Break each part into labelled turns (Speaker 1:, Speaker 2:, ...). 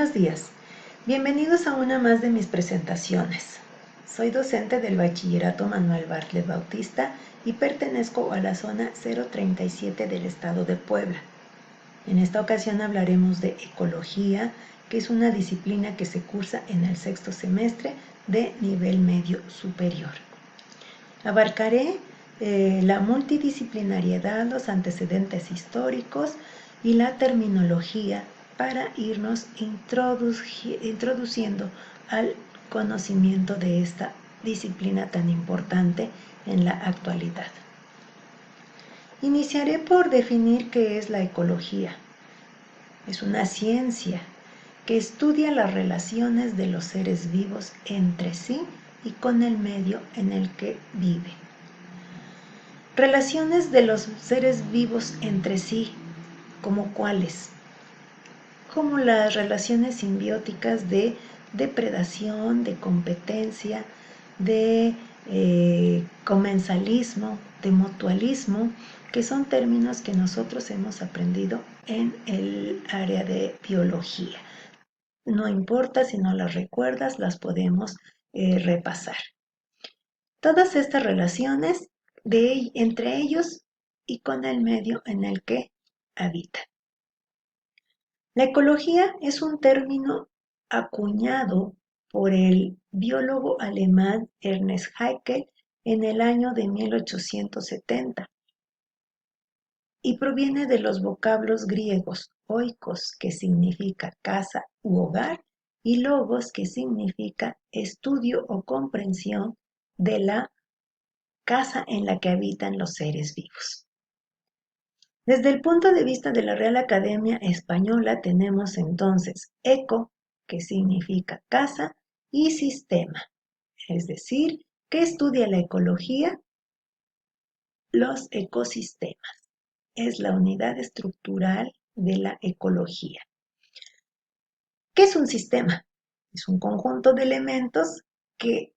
Speaker 1: Buenos días, bienvenidos a una más de mis presentaciones. Soy docente del Bachillerato Manuel Bartlett Bautista y pertenezco a la zona 037 del estado de Puebla. En esta ocasión hablaremos de ecología, que es una disciplina que se cursa en el sexto semestre de nivel medio superior. Abarcaré la multidisciplinariedad, los antecedentes históricos y la terminología para irnos introduciendo al conocimiento de esta disciplina tan importante en la actualidad. Iniciaré por definir qué es la ecología. Es una ciencia que estudia las relaciones de los seres vivos entre sí y con el medio en el que viven. Relaciones de los seres vivos entre sí, ¿como cuáles? Como las relaciones simbióticas de depredación, de competencia, de comensalismo, de mutualismo, que son términos que nosotros hemos aprendido en el área de biología. No importa si no las recuerdas, las podemos repasar. Todas estas relaciones entre ellos y con el medio en el que habitan. La ecología es un término acuñado por el biólogo alemán Ernst Haeckel en el año de 1870 y proviene de los vocablos griegos oikos, que significa casa u hogar, y logos, que significa estudio o comprensión de la casa en la que habitan los seres vivos. Desde el punto de vista de la Real Academia Española tenemos entonces eco, que significa casa, y sistema, es decir, que estudia la ecología, los ecosistemas. Es la unidad estructural de la ecología. ¿Qué es un sistema? Es un conjunto de elementos que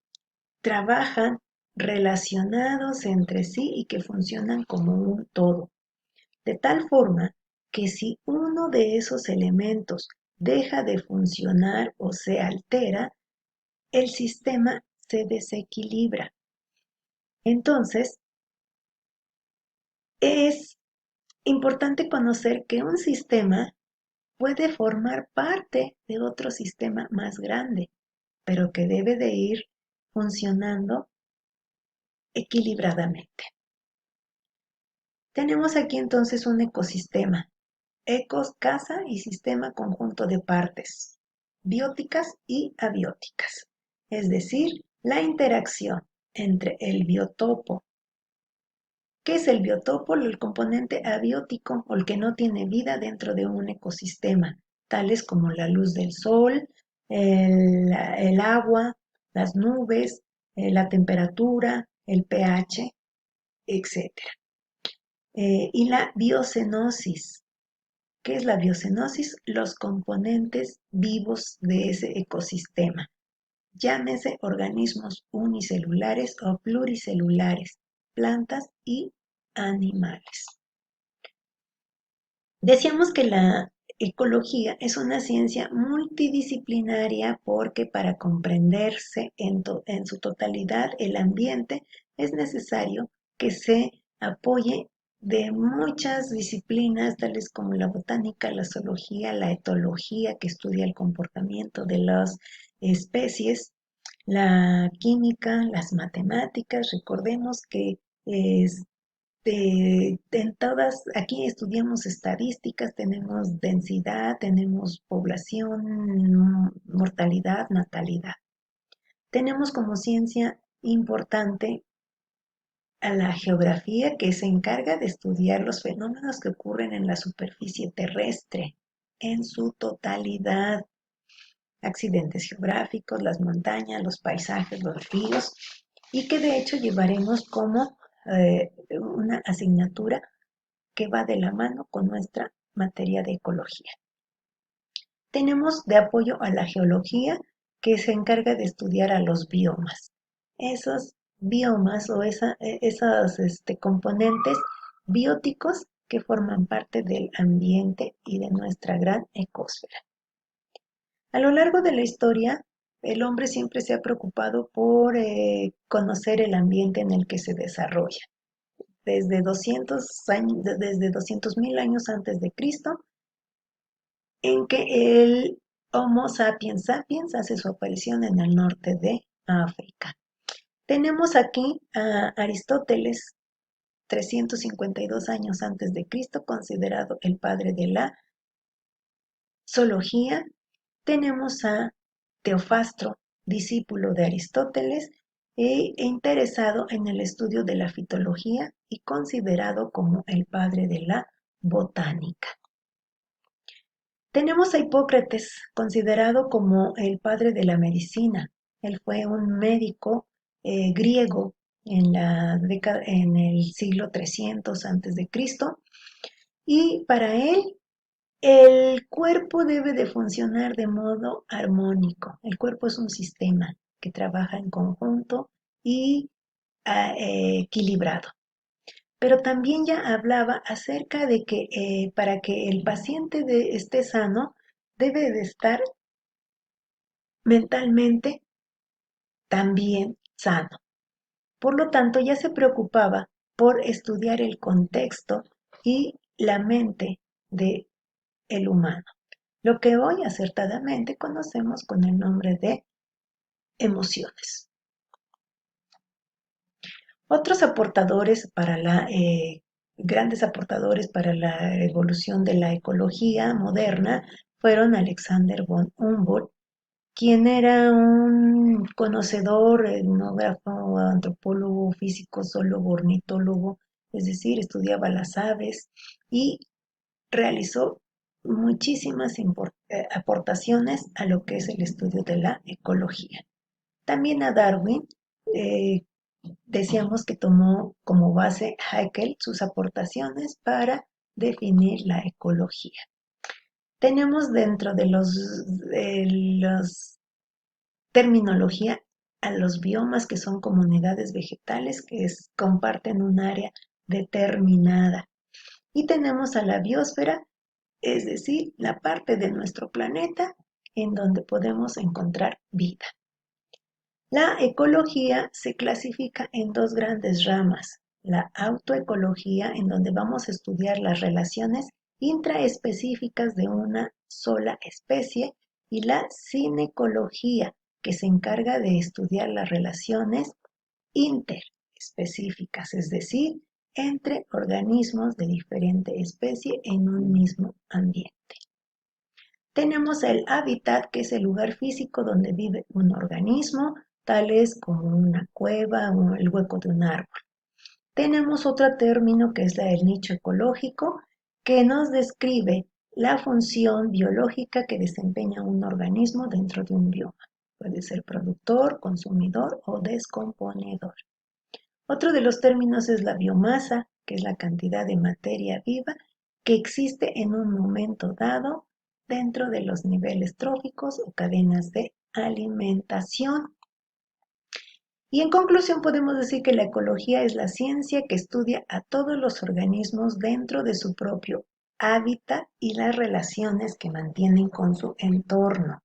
Speaker 1: trabajan relacionados entre sí y que funcionan como un todo. De tal forma que si uno de esos elementos deja de funcionar o se altera, el sistema se desequilibra. Entonces, es importante conocer que un sistema puede formar parte de otro sistema más grande, pero que debe de ir funcionando equilibradamente. Tenemos aquí entonces un ecosistema. Ecos, casa, y sistema, conjunto de partes, bióticas y abióticas. Es decir, la interacción entre el biotopo. ¿Qué es el biotopo? El componente abiótico, o el que no tiene vida dentro de un ecosistema, tales como la luz del sol, el agua, las nubes, la temperatura, el pH, etc. Y la biocenosis. ¿Qué es la biocenosis? Los componentes vivos de ese ecosistema. Llámese organismos unicelulares o pluricelulares, plantas y animales. Decíamos que la ecología es una ciencia multidisciplinaria porque para comprenderse en su totalidad el ambiente es necesario que se apoye de muchas disciplinas, tales como la botánica, la zoología, la etología, que estudia el comportamiento de las especies, la química, las matemáticas. Recordemos que en todas, aquí estudiamos estadísticas, tenemos densidad, tenemos población, mortalidad, natalidad. Tenemos como ciencia importante a la geografía, que se encarga de estudiar los fenómenos que ocurren en la superficie terrestre en su totalidad. Accidentes geográficos, las montañas, los paisajes, los ríos, y que de hecho llevaremos como una asignatura que va de la mano con nuestra materia de ecología. Tenemos de apoyo a la geología, que se encarga de estudiar a los biomas. Esos biomas o esos componentes bióticos que forman parte del ambiente y de nuestra gran ecosfera. A lo largo de la historia, el hombre siempre se ha preocupado por conocer el ambiente en el que se desarrolla. Desde 200.000 años antes de Cristo, en que el Homo sapiens sapiens hace su aparición en el norte de África. Tenemos aquí a Aristóteles, 352 años antes de Cristo, considerado el padre de la zoología. Tenemos a Teofastro, discípulo de Aristóteles e interesado en el estudio de la fitología y considerado como el padre de la botánica. Tenemos a Hipócrates, considerado como el padre de la medicina. Él fue un médico griego en el siglo 300 antes de Cristo, y para él el cuerpo debe de funcionar de modo armónico. El cuerpo es un sistema que trabaja en conjunto y equilibrado. Pero también ya hablaba acerca de que para que el paciente esté sano, debe de estar mentalmente también sano. Por lo tanto, ya se preocupaba por estudiar el contexto y la mente del humano, lo que hoy acertadamente conocemos con el nombre de emociones. Otros aportadores grandes aportadores para la evolución de la ecología moderna fueron Alexander von Humboldt, quien era un conocedor, etnógrafo, antropólogo, físico, zoólogo, ornitólogo, es decir, estudiaba las aves y realizó muchísimas aportaciones a lo que es el estudio de la ecología. También a Darwin, eh, decíamos que tomó como base Haeckel sus aportaciones para definir la ecología. Tenemos dentro de los terminología a los biomas, que son comunidades vegetales comparten un área determinada. Y tenemos a la biosfera, es decir, la parte de nuestro planeta en donde podemos encontrar vida. La ecología se clasifica en dos grandes ramas: la autoecología, en donde vamos a estudiar las relaciones intraespecíficas de una sola especie, y la cinecología, que se encarga de estudiar las relaciones interespecíficas, es decir, entre organismos de diferente especie en un mismo ambiente. Tenemos el hábitat, que es el lugar físico donde vive un organismo, tales como una cueva o el hueco de un árbol. Tenemos otro término, que es el nicho ecológico, que nos describe la función biológica que desempeña un organismo dentro de un bioma. Puede ser productor, consumidor o descomponedor. Otro de los términos es la biomasa, que es la cantidad de materia viva que existe en un momento dado dentro de los niveles tróficos o cadenas de alimentación. Y en conclusión podemos decir que la ecología es la ciencia que estudia a todos los organismos dentro de su propio hábitat y las relaciones que mantienen con su entorno,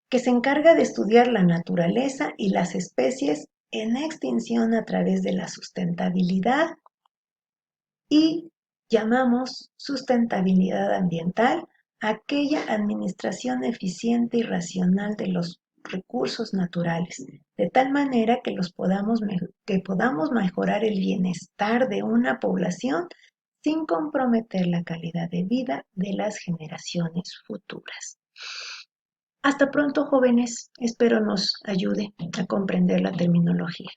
Speaker 1: que se encarga de estudiar la naturaleza y las especies en extinción a través de la sustentabilidad, y llamamos sustentabilidad ambiental aquella administración eficiente y racional de los recursos naturales, de tal manera que podamos mejorar el bienestar de una población sin comprometer la calidad de vida de las generaciones futuras. Hasta pronto, jóvenes. Espero nos ayude a comprender la terminología.